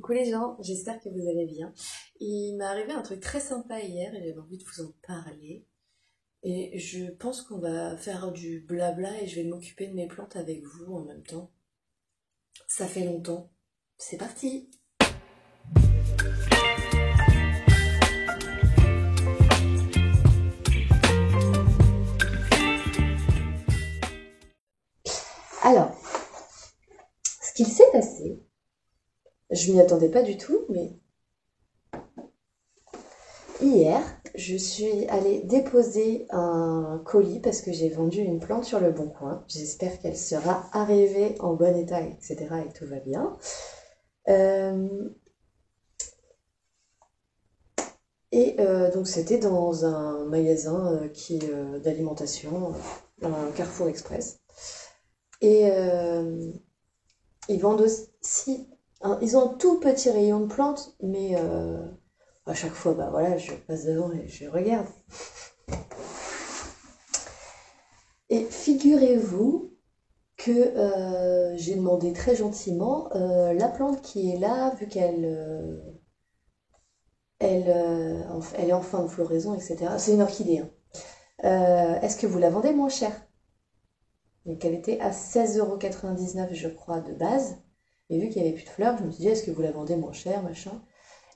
Coucou les gens, j'espère que vous allez bien. Il m'est arrivé un truc très sympa hier et j'avais envie de vous en parler. Et je pense qu'on va faire du blabla et je vais m'occuper de mes plantes avec vous en même temps. Ça fait longtemps. C'est parti! Alors, ce qu'il s'est passé, je m'y attendais pas du tout, mais hier, je suis allée déposer un colis parce que j'ai vendu une plante sur le Bon Coin. J'espère qu'elle sera arrivée en bon état, etc. et que tout va bien. Donc c'était dans un magasin d'alimentation, un Carrefour Express. Et ils vendent aussi, ils ont un tout petit rayon de plantes, mais à chaque fois, bah voilà, je passe devant et je regarde. Et figurez-vous que j'ai demandé très gentiment la plante qui est là, vu qu'elle elle est en fin de floraison, etc. C'est une orchidée, hein. Est-ce que vous la vendez moins cher? Donc elle était à 16,99 € je crois de base. Et vu qu'il n'y avait plus de fleurs, je me suis dit est-ce que vous la vendez moins cher, machin.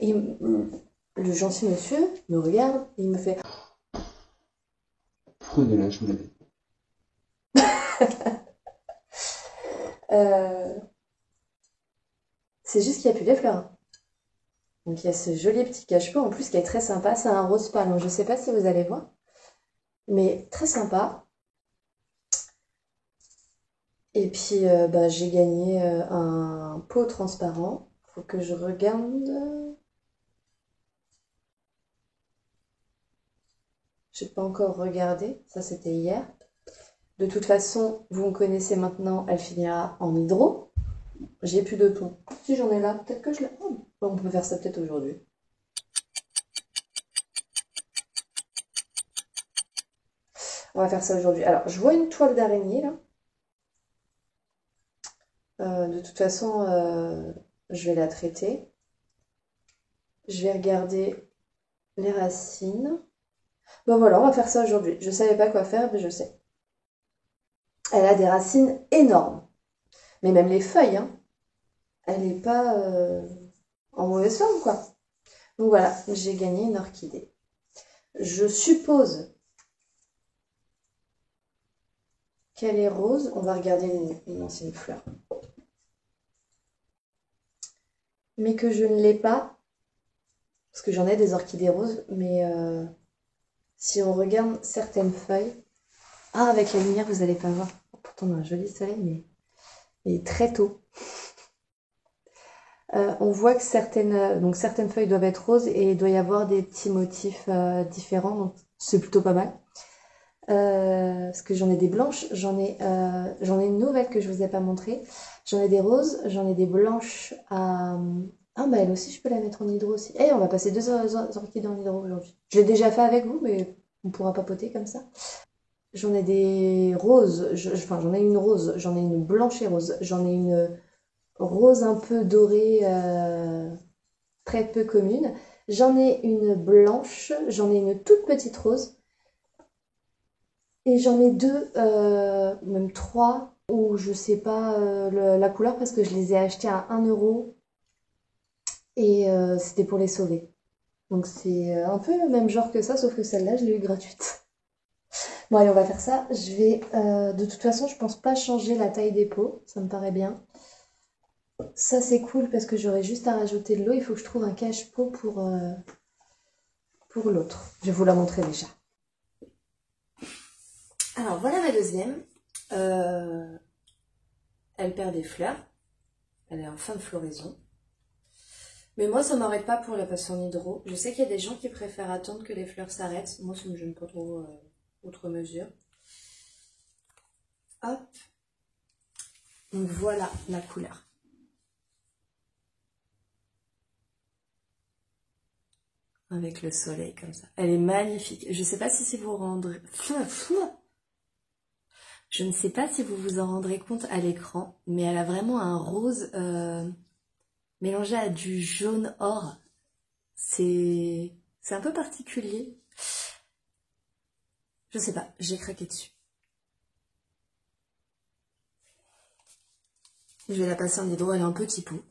Et le gentil monsieur me regarde et il me fait Prenez-la, je vous l'avais. euh, c'est juste qu'il n'y a plus de fleurs, hein. Donc il y a ce joli petit cache-pot en plus qui est très sympa. C'est un rose pâle, donc je ne sais pas si vous allez voir. Mais très sympa. Et puis bah, j'ai gagné un pot transparent. Faut que je regarde. J'ai pas encore regardé. Ça c'était hier. De toute façon, vous me connaissez maintenant, elle finira en hydro. J'ai plus de ton. Si j'en ai là, peut-être que je la prends. On peut faire ça peut-être aujourd'hui. On va faire ça aujourd'hui. Alors, je vois une toile d'araignée là. De toute façon, je vais la traiter. Je vais regarder les racines. Bon voilà, on va faire ça aujourd'hui. Je savais pas quoi faire, mais je sais. Elle a des racines énormes. Mais même les feuilles, hein. Elle n'est pas en mauvaise forme, quoi. Donc voilà, j'ai gagné une orchidée. Je suppose qu'elle est rose. On va regarder une ancienne fleur. Mais que je ne l'ai pas, parce que j'en ai des orchidées roses, mais si on regarde certaines feuilles... Ah, avec la lumière, vous n'allez pas voir. Pourtant, on a un joli soleil, mais il est très tôt. On voit que certaines feuilles doivent être roses et il doit y avoir des petits motifs différents, donc c'est plutôt pas mal. Parce que j'en ai des blanches, j'en ai une nouvelle que je vous ai pas montrée. J'en ai des roses, j'en ai des blanches à... Ah bah elle aussi je peux la mettre en hydro aussi. Eh on va passer deux orchidées en hydro aujourd'hui. Je l'ai déjà fait avec vous mais on pourra papoter comme ça. J'en ai des roses, enfin j'en ai une rose, j'en ai une blanche et rose, j'en ai une rose un peu dorée, très peu commune. J'en ai une blanche, j'en ai une toute petite rose. Et j'en ai deux, même trois, où je sais pas la couleur parce que je les ai achetés à 1 € et c'était pour les sauver. Donc c'est un peu le même genre que ça, sauf que celle-là, je l'ai eu gratuite. Bon allez, on va faire ça. Je vais, de toute façon, je pense pas changer la taille des pots, ça me paraît bien. Ça c'est cool parce que j'aurais juste à rajouter de l'eau. Il faut que je trouve un cache-pot pour l'autre. Je vais vous la montrer déjà. Alors voilà ma deuxième. Elle perd des fleurs. Elle est en fin de floraison. Mais moi, ça m'arrête pas pour la passer en hydro. Je sais qu'il y a des gens qui préfèrent attendre que les fleurs s'arrêtent. Moi, ça me gêne pas trop, outre mesure. Hop. Donc voilà la couleur. Avec le soleil comme ça. Elle est magnifique. Je sais pas si vous rendrez... Je ne sais pas si vous vous en rendrez compte à l'écran, mais elle a vraiment un rose mélangé à du jaune or. C'est un peu particulier. Je sais pas, j'ai craqué dessus. Je vais la passer en hydro, elle est un petit pot.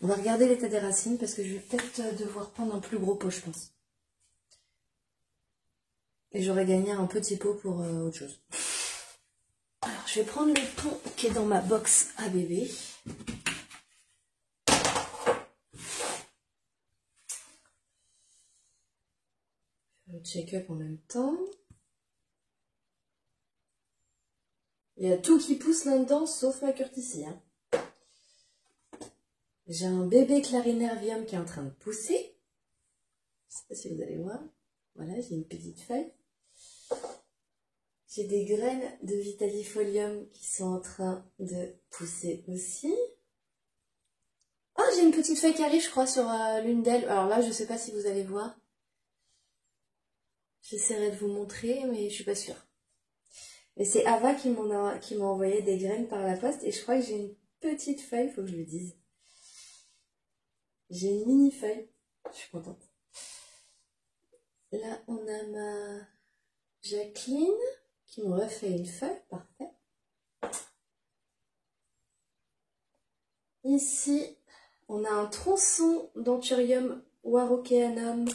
On va regarder l'état des racines parce que je vais peut-être devoir prendre un plus gros pot, je pense. Et j'aurais gagné un petit pot pour autre chose. Alors, je vais prendre le pot qui est dans ma box à bébé. Le check-up en même temps. Il y a tout qui pousse là-dedans, sauf ma curticie. Hein. J'ai un bébé clarinervium qui est en train de pousser. Je ne sais pas si vous allez voir. Voilà, j'ai une petite feuille. J'ai des graines de Vitalifolium qui sont en train de pousser aussi. Oh, j'ai une petite feuille qui arrive, je crois, sur l'une d'elles. Alors là, je ne sais pas si vous allez voir. J'essaierai de vous montrer, mais je suis pas sûre. Mais c'est Ava qui m'a envoyé des graines par la poste et je crois que j'ai une petite feuille, faut que je le dise. J'ai une mini feuille, je suis contente. Là, on a ma Jacqueline qui me refait une feuille, parfait. Ici, on a un tronçon d'Anthurium warockeanum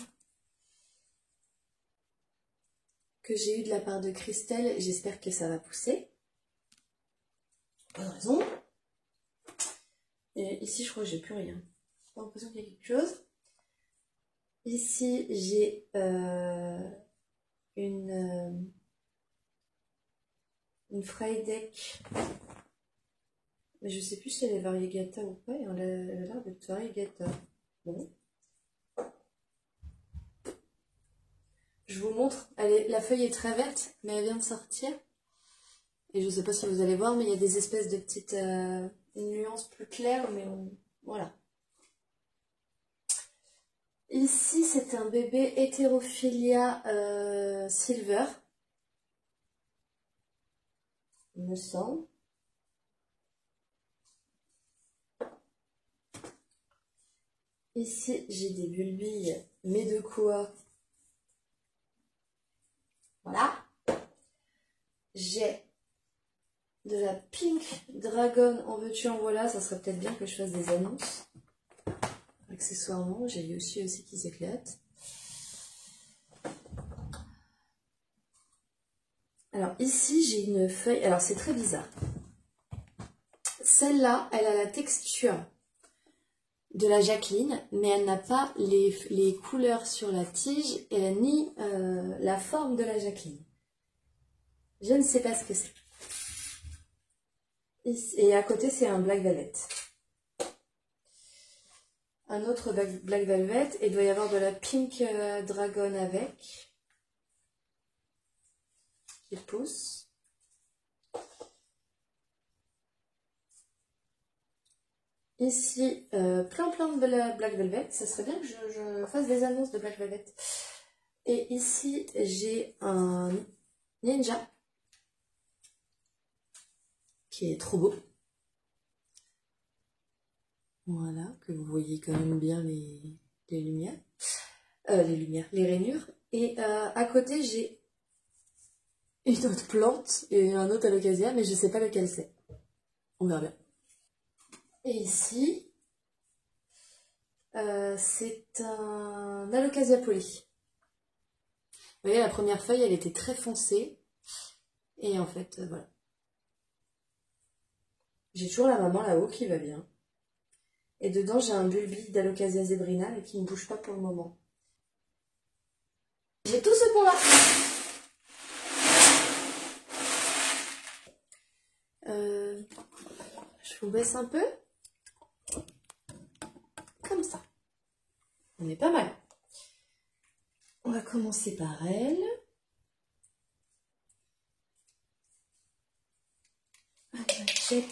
que j'ai eu de la part de Christelle. J'espère que ça va pousser. Pas de raison. Et ici, je crois que j'ai plus rien. J'ai l'impression qu'il y a quelque chose. Ici, j'ai une Freydeck. Mais je sais plus si elle est variegata ou pas. Et elle a l'air d'être variegata. Bon. Je vous montre. La feuille est très verte, mais elle vient de sortir. Et je sais pas si vous allez voir, mais il y a des espèces de petites nuances plus claires. Mais voilà. Ici, c'est un bébé Heterophilia silver. Il me semble. Ici, j'ai des bulbilles, mais de quoi? Voilà. J'ai de la Pink Dragon en veux-tu en voilà. Ça serait peut-être bien que je fasse des annonces. Accessoirement, j'ai Yoshi aussi qui s'éclate. Alors ici, j'ai une feuille. Alors c'est très bizarre. Celle-là, elle a la texture de la Jacqueline, mais elle n'a pas les couleurs sur la tige et ni la forme de la Jacqueline. Je ne sais pas ce que c'est. Et à côté, c'est un Black Velvet. Un autre Black Velvet, et il doit y avoir de la Pink Dragon avec, qui pousse. Ici, plein de Black Velvet. Ça serait bien que je fasse des annonces de Black Velvet. Et ici, j'ai un Ninja qui est trop beau. Voilà, que vous voyez quand même bien les lumières. Les rainures. Et à côté, j'ai une autre plante et un autre alocasia, mais je ne sais pas lequel c'est. On verra bien. Et ici, c'est un alocasia poli. Vous voyez, la première feuille, elle était très foncée. Et en fait, voilà. J'ai toujours la maman là-haut qui va bien. Et dedans, j'ai un bulbi d'Alocasia zebrina, mais qui ne bouge pas pour le moment. J'ai tout ce pont-là. Je vous baisse un peu. Comme ça. On est pas mal. On va commencer par elle. Check.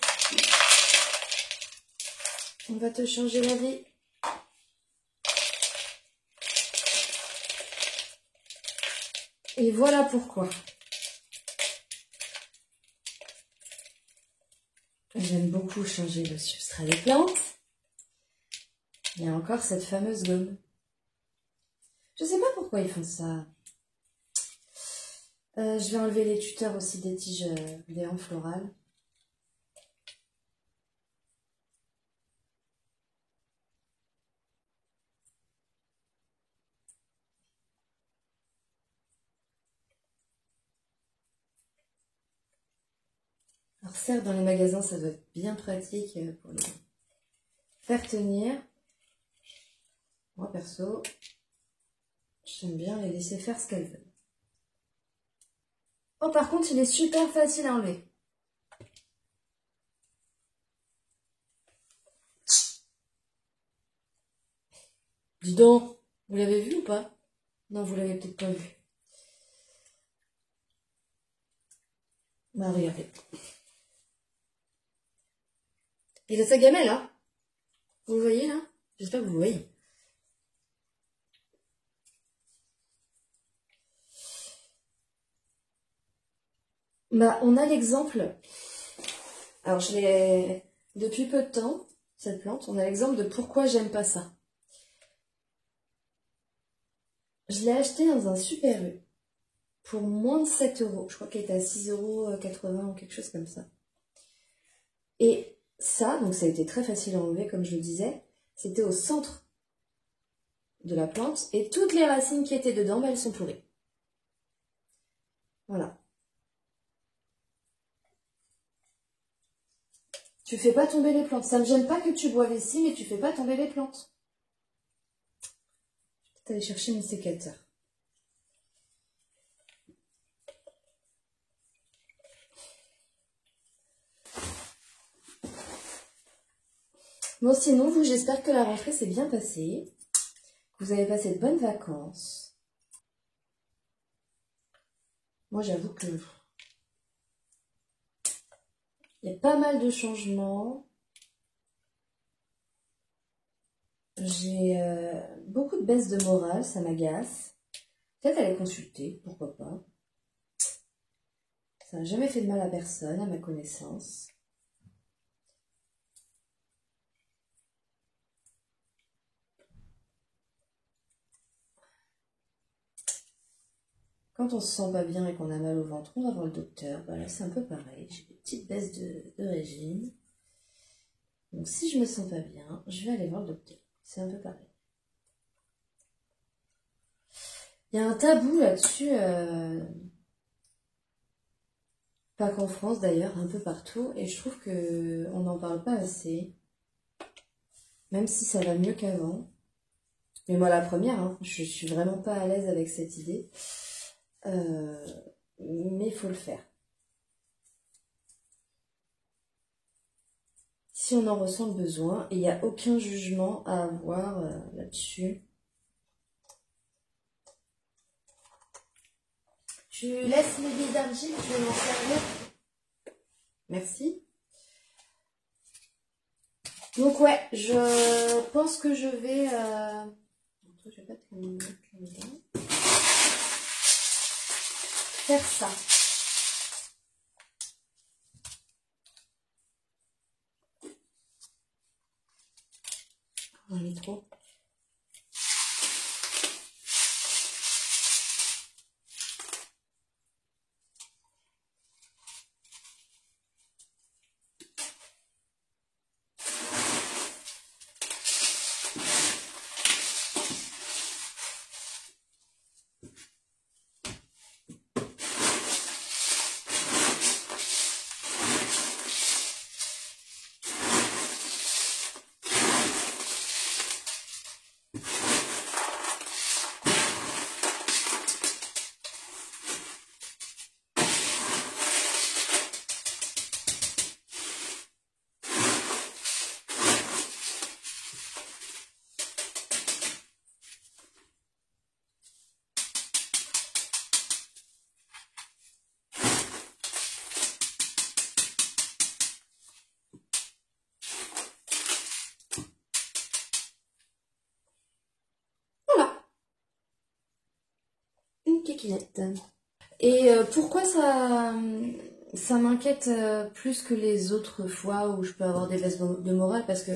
On va te changer la vie. Et voilà pourquoi. J'aime beaucoup changer le substrat des plantes. Il y a encore cette fameuse gomme. Je sais pas pourquoi ils font ça. Je vais enlever les tuteurs aussi des tiges Léon florales. Alors certes, dans les magasins, ça doit être bien pratique pour les faire tenir. Moi, perso, j'aime bien les laisser faire ce qu'elles veulent. Oh, par contre, il est super facile à enlever. Dis donc, vous l'avez vu ou pas? Non, vous l'avez peut-être pas vu. Bah, regardez. Il a sa gamelle, là. Vous le voyez, là? J'espère que vous le voyez. Bah, on a l'exemple. Alors, je l'ai... Depuis peu de temps, cette plante, on a l'exemple de pourquoi j'aime pas ça. Je l'ai acheté dans un Super U pour moins de 7 euros. Je crois qu'elle était à 6,80 € ou quelque chose comme ça. Et ça, donc ça a été très facile à enlever, comme je le disais. C'était au centre de la plante. Et toutes les racines qui étaient dedans, bah, elles sont pourries. Voilà. Tu fais pas tomber les plantes. Ça me gêne pas que tu boives ici, mais tu fais pas tomber les plantes. Je vais peut-être aller chercher mon sécateur. Bon, sinon, vous, j'espère que la rentrée s'est bien passée. Que vous avez passé de bonnes vacances. Moi, j'avoue que il y a pas mal de changements. J'ai beaucoup de baisse de morale, ça m'agace. Peut-être aller consulter, pourquoi pas. Ça n'a jamais fait de mal à personne, à ma connaissance. Quand on se sent pas bien et qu'on a mal au ventre, on va voir le docteur. Voilà, c'est un peu pareil. J'ai des petites baisses de régime. Donc si je me sens pas bien, je vais aller voir le docteur. C'est un peu pareil. Il y a un tabou là-dessus, pas qu'en France d'ailleurs, un peu partout. Et je trouve qu'on n'en parle pas assez. Même si ça va mieux qu'avant. Mais moi la première, hein, je suis vraiment pas à l'aise avec cette idée. Mais il faut le faire. Si on en ressent le besoin, et il n'y a aucun jugement à avoir là-dessus. Tu laisses mes billes d'argile, je vais m'en servir. Merci. Donc ouais, je pense que je vais... Je vais pas te mettre là-dedans. Faire ça. On est trop. Voilà. Une kékinette. Et pourquoi ça m'inquiète plus que les autres fois où je peux avoir des baisses de morale? Parce que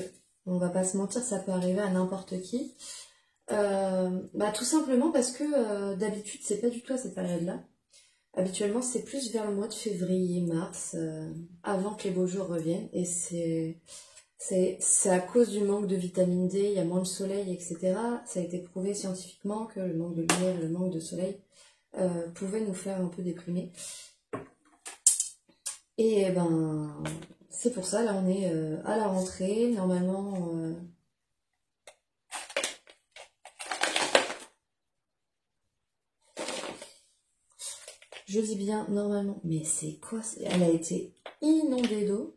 On va pas se mentir, ça peut arriver à n'importe qui. Tout simplement parce que d'habitude, c'est pas du tout à cette période-là. Habituellement, c'est plus vers le mois de février, mars, avant que les beaux jours reviennent. Et c'est à cause du manque de vitamine D, il y a moins de soleil, etc. Ça a été prouvé scientifiquement que le manque de lumière, le manque de soleil pouvait nous faire un peu déprimer. Et ben, c'est pour ça, là on est à la rentrée, normalement... je dis bien normalement, mais c'est quoi? Elle a été inondée d'eau.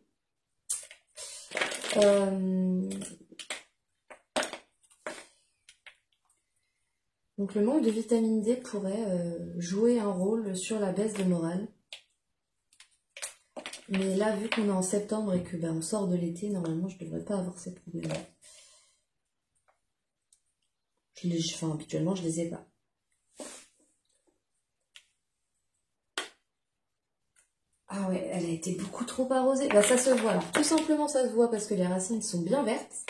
Donc le manque de vitamine D pourrait jouer un rôle sur la baisse de morale. Mais là, vu qu'on est en septembre et que on sort de l'été, normalement, je ne devrais pas avoir ces problèmes-là. Habituellement, je les ai pas. Ah ouais, elle a été beaucoup trop arrosée. Ça se voit. Alors, tout simplement, ça se voit parce que les racines sont bien vertes.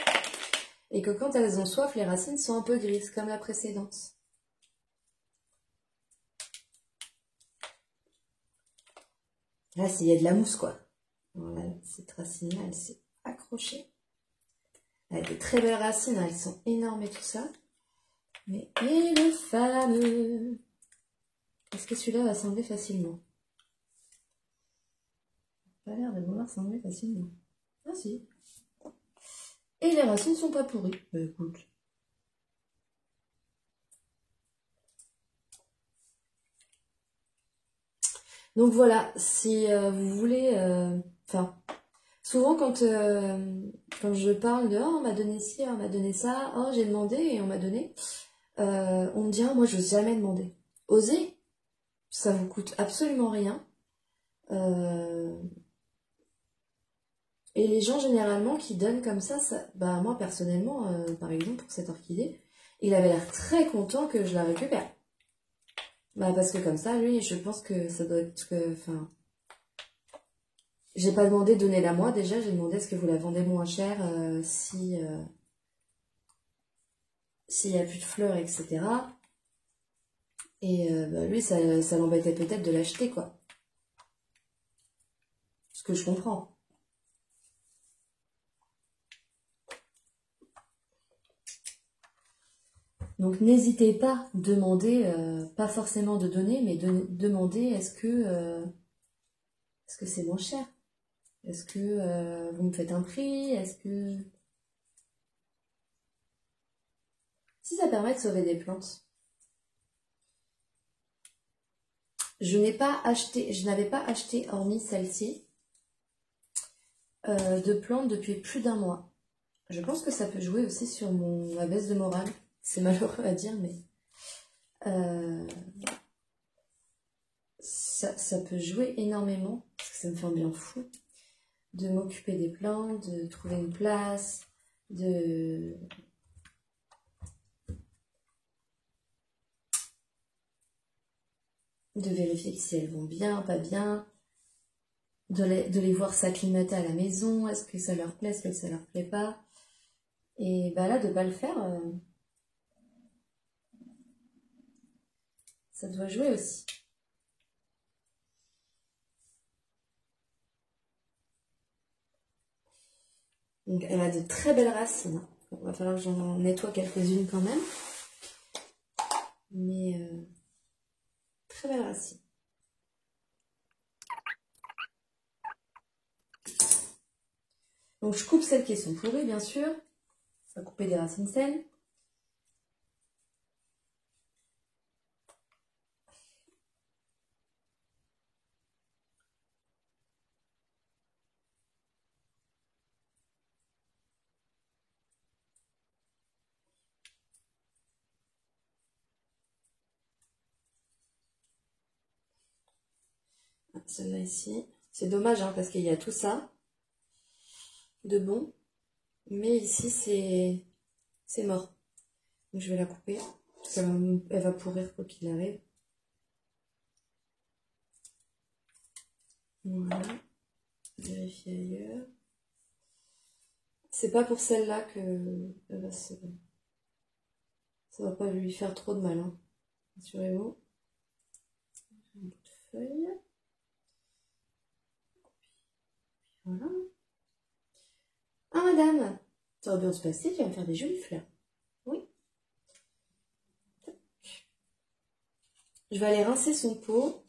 Et que quand elles ont soif, les racines sont un peu grises, comme la précédente. Là, il y a de la mousse, quoi. Voilà, cette racine-là, elle s'est accrochée. Elle a des très belles racines, elles sont énormes et tout ça. Mais et le fameux... Est-ce que celui-là va s'enlever facilement? Pas l'air de vouloir s'enlever facilement. Ah si. Et les racines sont pas pourries. Écoute. Donc voilà, si vous voulez... souvent quand je parle de « Oh, on m'a donné ci, on m'a donné ça, oh, j'ai demandé et on m'a donné on me dit « Ah, moi, je n'ose jamais demander. » Osez, ça vous coûte absolument rien. Et les gens, généralement, qui donnent comme ça, moi, personnellement, par exemple, pour cette orchidée, il avait l'air très content que je la récupère. Parce que comme ça, lui, je pense que ça doit être... J'ai pas demandé donnez-la moi, déjà, j'ai demandé est-ce que vous la vendez moins cher s'il y a plus de fleurs, etc. Et lui, ça l'embêtait peut-être de l'acheter, quoi. Ce que je comprends. Donc n'hésitez pas, demander, pas forcément de donner, mais demander est-ce que c'est moins cher? Est-ce que vous me faites un prix? Est-ce que... Si ça permet de sauver des plantes. Je n'avais pas acheté, hormis celle-ci, de plantes depuis plus d'1 mois. Je pense que ça peut jouer aussi sur ma baisse de morale. C'est malheureux à dire, mais ça peut jouer énormément, parce que ça me fait un bien fou, de m'occuper des plantes, de trouver une place, de vérifier si elles vont bien, pas bien, de les voir s'acclimater à la maison, est-ce que ça leur plaît, est-ce que ça leur plaît pas. Et là, de pas le faire, ça doit jouer aussi. Donc elle a de très belles racines. Il va falloir que j'en nettoie quelques-unes quand même. Mais très belles racines. Donc je coupe celles qui sont pourries, bien sûr. On va couper des racines saines. Celle-là ici. C'est dommage hein, parce qu'il y a tout ça de bon. Mais ici, c'est mort. Donc je vais la couper. Parce qu'elle va pourrir quoi qu'il arrive. Voilà. Vérifier ailleurs. C'est pas pour celle-là que ça va pas lui faire trop de mal, hein. Rassurez-vous. Un bout de feuille. Voilà. Ah madame, ça va bien se passer, tu vas me faire des jolies fleurs. Oui. Je vais aller rincer son pot.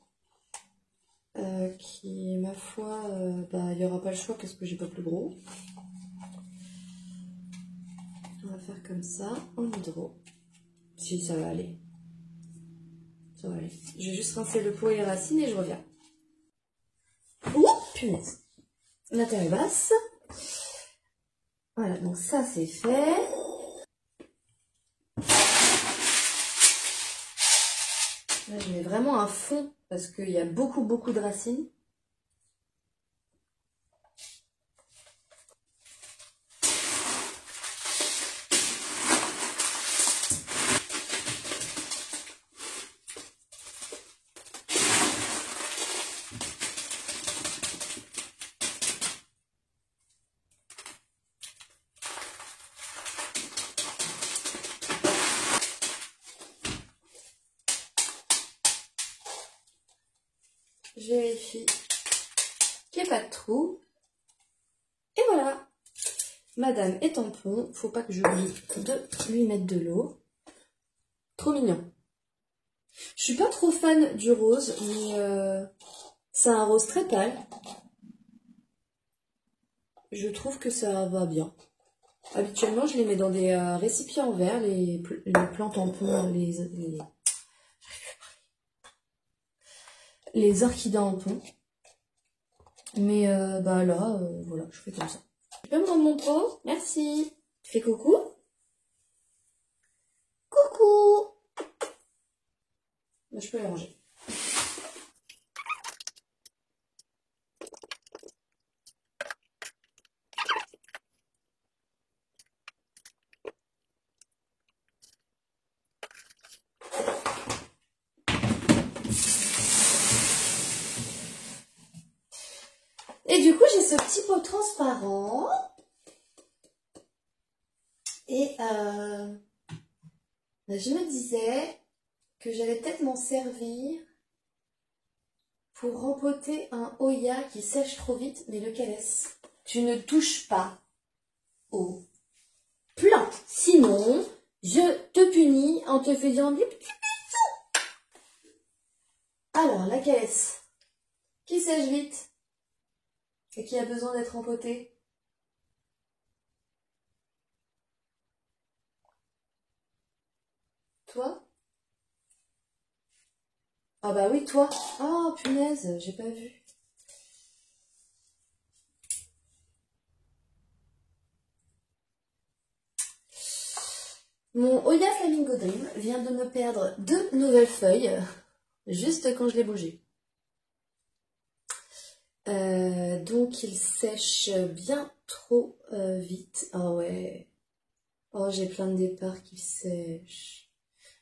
Qui, ma foi, il n'y aura pas le choix parce que j'ai pas plus gros. On va faire comme ça, en hydro. Si, ça va aller. Ça va aller. Je vais juste rincer le pot et les racines et je reviens. Ouh, punaise. La terre est basse. Voilà, donc ça c'est fait. Là, je mets vraiment un fond parce qu'il y a beaucoup de racines. Je vérifie qu'il n'y a pas de trou. Et voilà. Madame est tampon. Faut pas que j'oublie de lui mettre de l'eau. Trop mignon. Je suis pas trop fan du rose, mais c'est un rose très pâle. Je trouve que ça va bien. Habituellement, je les mets dans des récipients en verre, les plants tampons, les orchidées en pont. Mais là, voilà, je fais comme ça. Tu peux me rendre mon pot? Merci. Tu fais coucou? Coucou! Je peux les ranger. Et du coup, j'ai ce petit pot transparent. Et je me disais que j'allais peut-être m'en servir pour rempoter un Hoya qui sèche trop vite. Mais lequel est-ce? Tu ne touches pas aux plantes. Sinon, je te punis en te faisant des petits bisous. Alors, laquelle est-ce? Qui sèche vite et qui a besoin d'être rempoté? Toi? Ah bah oui, toi. Ah, punaise, j'ai pas vu. Mon Hoya Flamingo Dream vient de me perdre 2 nouvelles feuilles, juste quand je l'ai bougé. Donc il sèche bien trop vite. Ah ouais. Oh, j'ai plein de départs qui sèchent.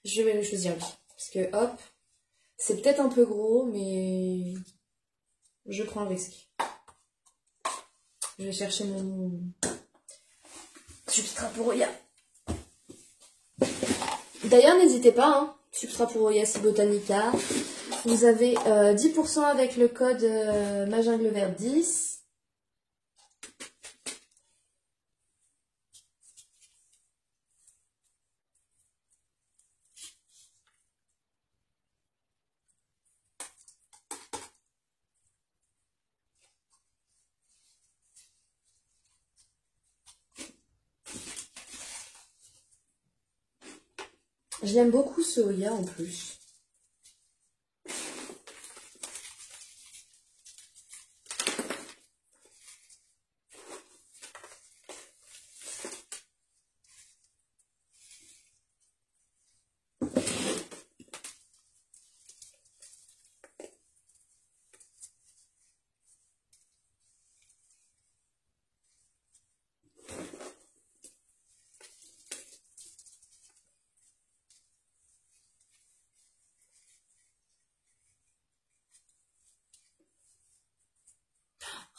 Je vais le choisir lui. Parce que hop, c'est peut-être un peu gros, mais je prends le risque. Je vais chercher mon substrat pour Hoya. D'ailleurs, n'hésitez pas, hein, substrat pour Hoya Botanica. Vous avez 10% avec le code Majungle Vert 10. Je l'aime beaucoup ce Hoya en plus.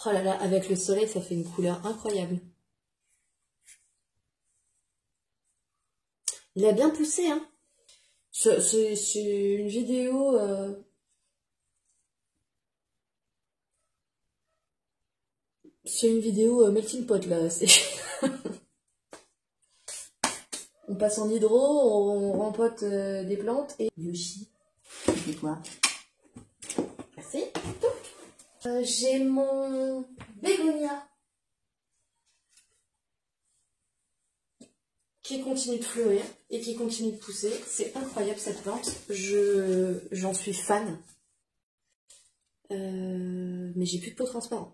Oh là là, avec le soleil, ça fait une couleur incroyable. Il a bien poussé, hein. C'est une vidéo... C'est une vidéo melting pot, là. On passe en hydro, on rempote des plantes et... Yoshi, c'est quoi? Merci. J'ai mon bégonia qui continue de fleurir et qui continue de pousser. C'est incroyable cette plante. J'en suis fan. Mais j'ai plus de pot transparent.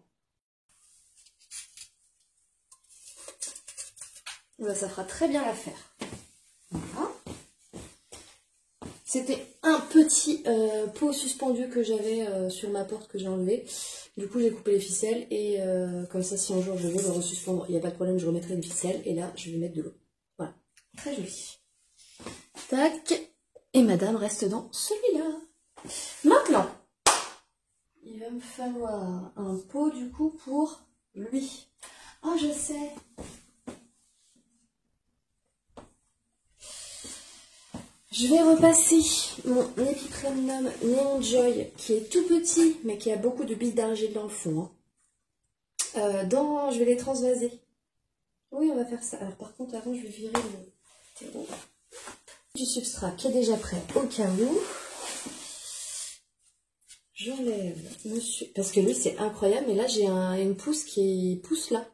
Bah, ça fera très bien l'affaire. Voilà. C'était un petit pot suspendu que j'avais sur ma porte que j'ai enlevé. Du coup, j'ai coupé les ficelles et comme ça, si un jour je veux le resuspendre, il n'y a pas de problème, je remettrai une ficelle et là, je vais mettre de l'eau. Voilà, très joli. Tac. Et madame reste dans celui-là. Maintenant, il va me falloir un pot du coup pour lui. Oh, je sais. Je vais repasser mon Epiprenum Neon Joy qui est tout petit mais qui a beaucoup de billes d'argile dans le fond. Hein. Je vais les transvaser. Oui, on va faire ça. Alors par contre, avant, je vais virer le terreau du substrat qui est déjà prêt au cas où. J'enlève monsieur... Parce que lui, c'est incroyable, mais là, j'ai une pousse qui pousse là.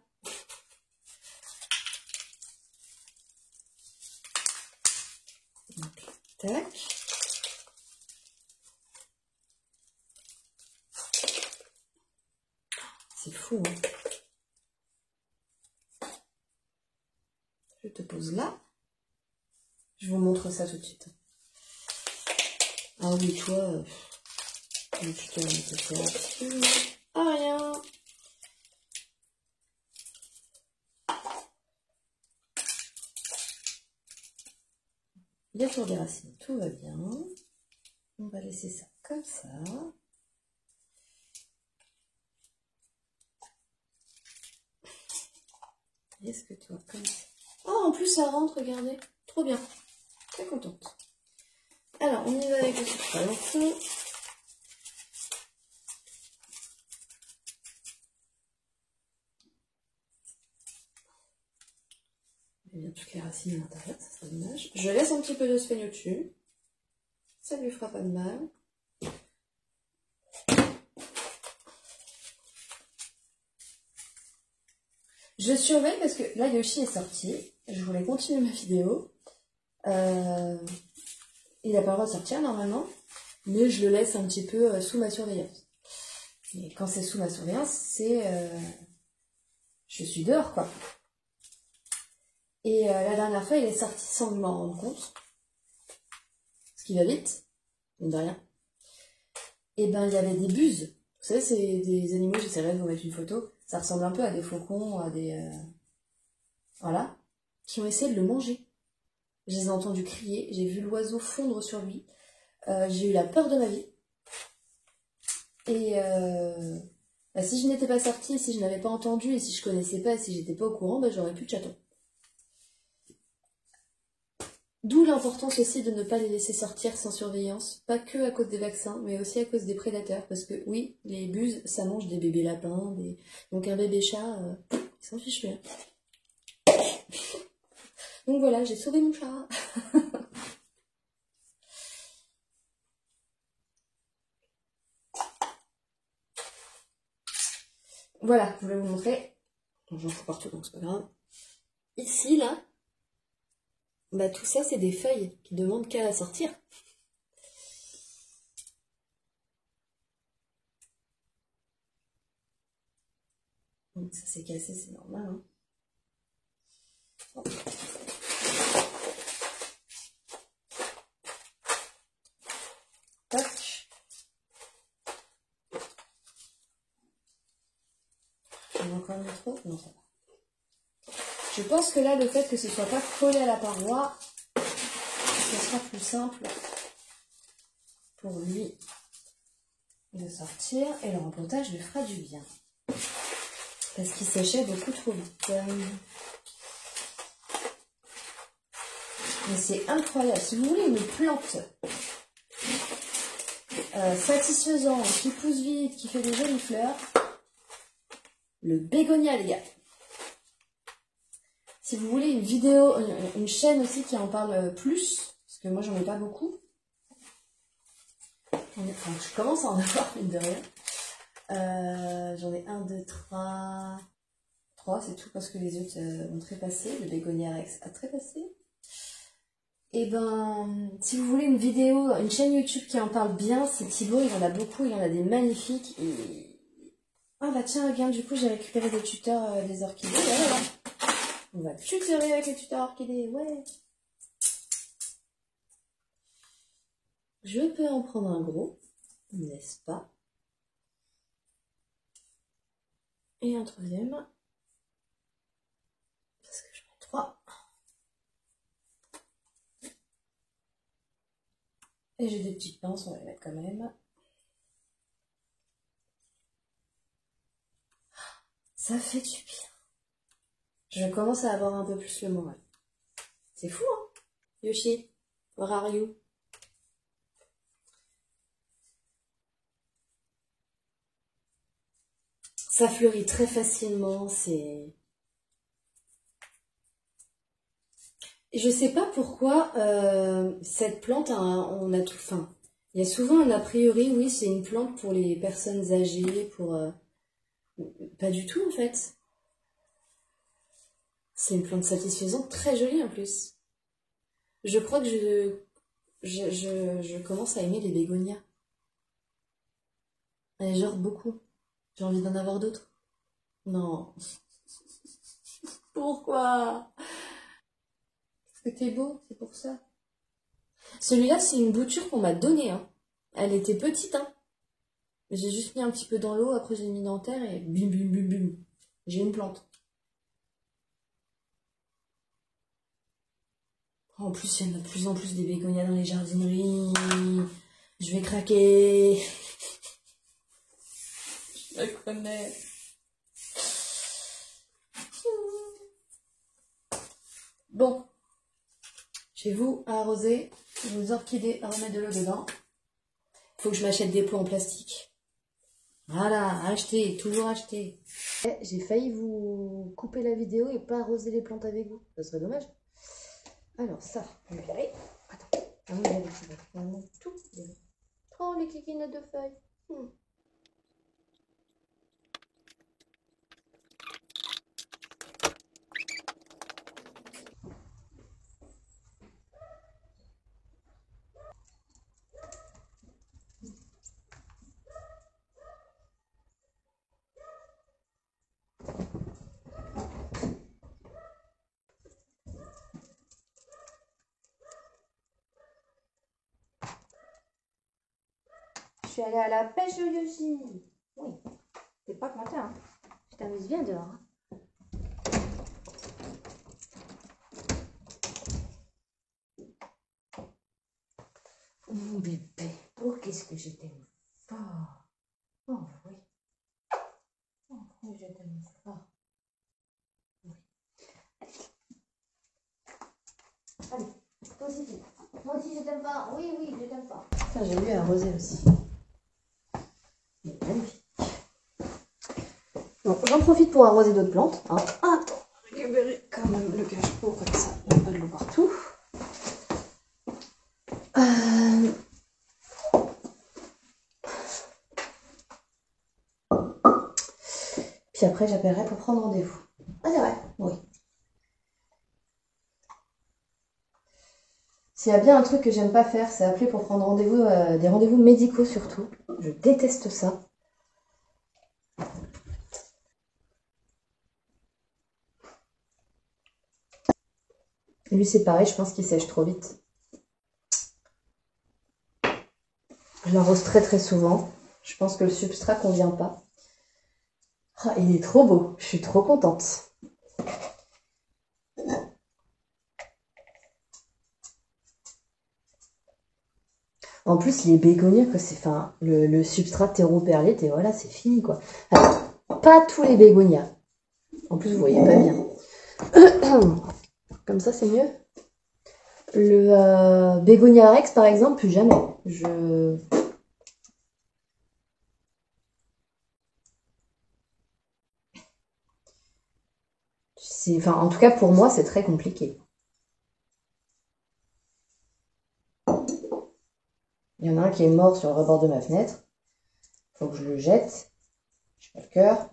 Donc, tac. C'est fou, hein. Je te pose là. Je vous montre ça tout de suite. Ah oui, toi... tu te remets absolument à rien. Il y a toujours des racines, tout va bien. On va laisser ça comme ça. Est-ce que toi, comme ça. Oh, en plus, ça rentre, regardez. Trop bien. Très contente. Alors, on y va avec le substrat dans le fond. Il y a toutes les racines à l'intérieur, ça serait dommage. Je laisse un petit peu de sphène au-dessus. Ça lui fera pas de mal. Je surveille parce que là, Yoshi est sorti. Je voulais continuer ma vidéo. Il n'a pas le droit de sortir normalement, mais je le laisse un petit peu sous ma surveillance. Et quand c'est sous ma surveillance, c'est... je suis dehors, quoi. Et la dernière fois, il est sorti sans m'en rendre compte. Parce qu'il va vite, mine de rien. Et ben, il y avait des buses. Vous savez, c'est des animaux, j'essaierai de vous mettre une photo. Ça ressemble un peu à des faucons, à des... voilà. Qui ont essayé de le manger. Je les ai entendus crier, j'ai vu l'oiseau fondre sur lui. J'ai eu la peur de ma vie. Et bah, si je n'étais pas sortie, si je n'avais pas entendu, et si je connaissais pas, et si j'étais pas au courant, bah, j'aurais plus de chaton. D'où l'importance aussi de ne pas les laisser sortir sans surveillance, pas que à cause des vaccins, mais aussi à cause des prédateurs, parce que oui, les buses, ça mange des bébés lapins, donc un bébé chat, ils s'en fichent rien. Donc voilà, j'ai sauvé mon chat. Voilà, je voulais vous montrer. J'en fous partout, donc c'est pas grave. Ici, là, bah tout ça, c'est des feuilles qui demandent qu'à sortir. Donc ça s'est cassé, c'est normal. Hein. Oh. Tac. J'en ai encore un trop? Non, ça va. Je pense que là, le fait que ce soit pas collé à la paroi, ce sera plus simple pour lui de sortir et le rempotage lui fera du bien. Parce qu'il séchait beaucoup trop vite. Mais c'est incroyable. Si vous voulez une plante satisfaisante, qui pousse vite, qui fait des jolies fleurs, le bégonia, les gars. Si vous voulez une vidéo, une chaîne aussi qui en parle plus, parce que moi j'en ai pas beaucoup. Enfin, je commence à en avoir, mine de rien. J'en ai 1, 2, 3. 3, c'est tout parce que les autres ont trépassé. Le bégonia rex a trépassé. Et ben, si vous voulez une vidéo, une chaîne YouTube qui en parle bien, c'est Thibaut, il en a beaucoup, il en a des magnifiques. Et... ah bah tiens, regarde, du coup j'ai récupéré des tuteurs des orchidées. Voilà. On va tutorer avec les tuteurs orchidées, ouais. Je peux en prendre un gros, n'est-ce pas? Et un troisième. Parce que j'en ai 3. Et j'ai des petites pinces, on va les mettre quand même. Ça fait du bien. Je commence à avoir un peu plus le moral. C'est fou, hein? Yoshi, where are you? Ça fleurit très facilement, c'est... Je sais pas pourquoi cette plante, on a tout... Enfin, il y a souvent un a priori, oui, c'est une plante pour les personnes âgées, pour... pas du tout, en fait. C'est une plante satisfaisante, très jolie en plus. Je crois que je commence à aimer les bégonias. Genre beaucoup. J'ai envie d'en avoir d'autres. Non. Pourquoi? Parce que t'es beau, c'est pour ça. Celui-là, c'est une bouture qu'on m'a donnée. Hein. Elle était petite. Hein. J'ai juste mis un petit peu dans l'eau, après j'ai mis dans terre et bim bim bim bim. J'ai une plante. En plus, il y en a de plus en plus des bégonias dans les jardineries. Je vais craquer. Je le connais. Bon. Chez vous, à arroser, vos orchidées, à remettre de l'eau dedans. Faut que je m'achète des pots en plastique. Voilà, acheter, toujours acheter. J'ai failli vous couper la vidéo et pas arroser les plantes avec vous. Ça serait dommage. Alors ça, on va virer. Attends, ah oui, avec ça, vraiment tout. Oh, les cliquinettes de feuilles. Je suis allée à la pêche de Yoshi. Oui, t'es pas content, hein? Je t'amuse bien dehors. Hein? Mon bébé, oh, qu'est-ce que je t'aime fort. Oh oui. Oh oui, je t'aime fort. Oui. Allez, toi aussi tu. Moi aussi je t'aime fort. Oui, oui, je t'aime fort. Ça, j'ai eu à arroser aussi. Il est magnifique. Bon, j'en profite pour arroser d'autres plantes. Hein. Attends, récupérer quand même le cache-pot comme ça. Il n'y a pas de l'eau partout. Puis après, j'appellerai pour prendre rendez-vous. Ah, c'est vrai, oui. S'il y a bien un truc que j'aime pas faire, c'est appeler pour prendre rendez-vous, des rendez-vous médicaux surtout. Je déteste ça. Lui, c'est pareil, je pense qu'il sèche trop vite. Je l'arrose très très souvent. Je pense que le substrat convient pas. Oh, il est trop beau, je suis trop contente. En plus, les bégonias, c'est, enfin, le substrat terreau-perlite, et voilà, c'est fini, quoi. Alors, pas tous les bégonias. En plus, vous voyez pas bien. Comme ça, c'est mieux. Le Bégonia Rex, par exemple, plus jamais. Enfin, en tout cas, pour moi, c'est très compliqué. Il y en a un qui est mort sur le rebord de ma fenêtre. Faut que je le jette. J'ai pas le cœur.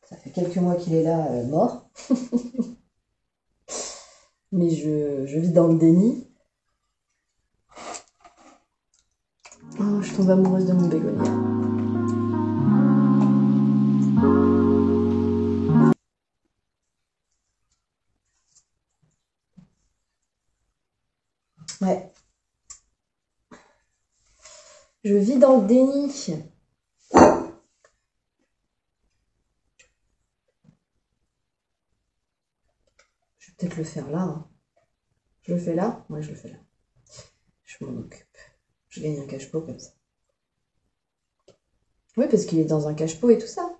Ça fait quelques mois qu'il est là, mort. Mais je vis dans le déni. Oh, je tombe amoureuse de mon bégonia. Ouais. Je vis dans le déni. Je vais peut-être le faire là. Hein. Je le fais là? Ouais, je le fais là. Je m'en occupe. Je gagne un cache-pot comme ça. Oui, parce qu'il est dans un cache-pot et tout ça.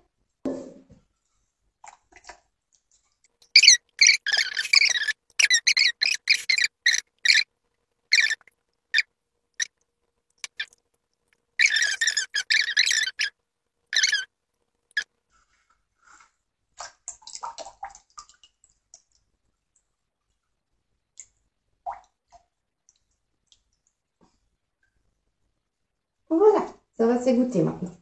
Voilà, ça va s'égoutter maintenant.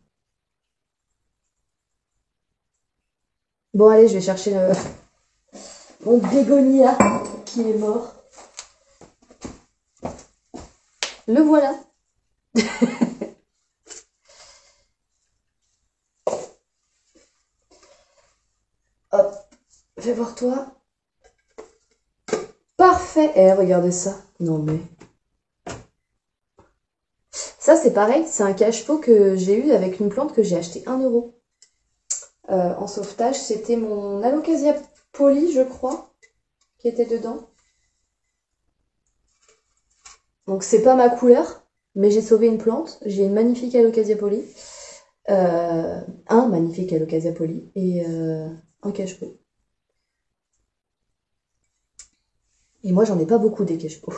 Bon, allez, je vais chercher mon bégonia qui est mort. Le voilà. Hop, fais voir toi. Parfait. Eh, regardez ça. Non mais... Ça, c'est pareil. C'est un cache-pot que j'ai eu avec une plante que j'ai acheté 1 euro. En sauvetage, c'était mon Alocasia Poli, je crois, qui était dedans. Donc, c'est pas ma couleur, mais j'ai sauvé une plante. J'ai une magnifique Alocasia Poli. Un magnifique Alocasia Poli et un cache-pot. Et moi, j'en ai pas beaucoup des cache-pots.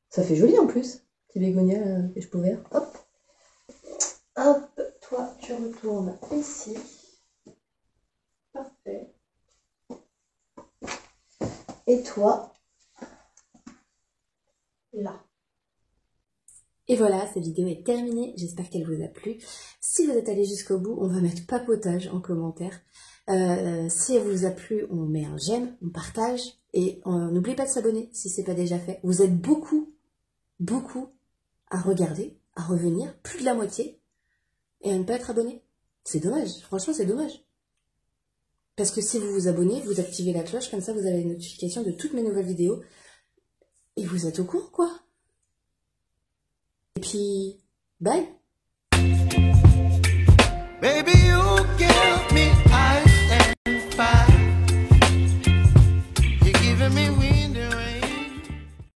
Ça fait joli en plus. Petit bégonia, cache-pot vert. Hop. Hop, toi, tu retournes ici. Parfait. Et toi, là. Et voilà, cette vidéo est terminée, j'espère qu'elle vous a plu. Si vous êtes allé jusqu'au bout, on va mettre papotage en commentaire. Si elle vous a plu, on met un j'aime, on partage. Et n'oubliez pas de s'abonner si ce n'est pas déjà fait. Vous êtes beaucoup à regarder, à revenir, plus de la moitié, et à ne pas être abonné. C'est dommage, franchement c'est dommage. Parce que si vous vous abonnez, vous activez la cloche, comme ça vous avez les notifications de toutes mes nouvelles vidéos. Et vous êtes au courant quoi. Et puis, bye. Baby.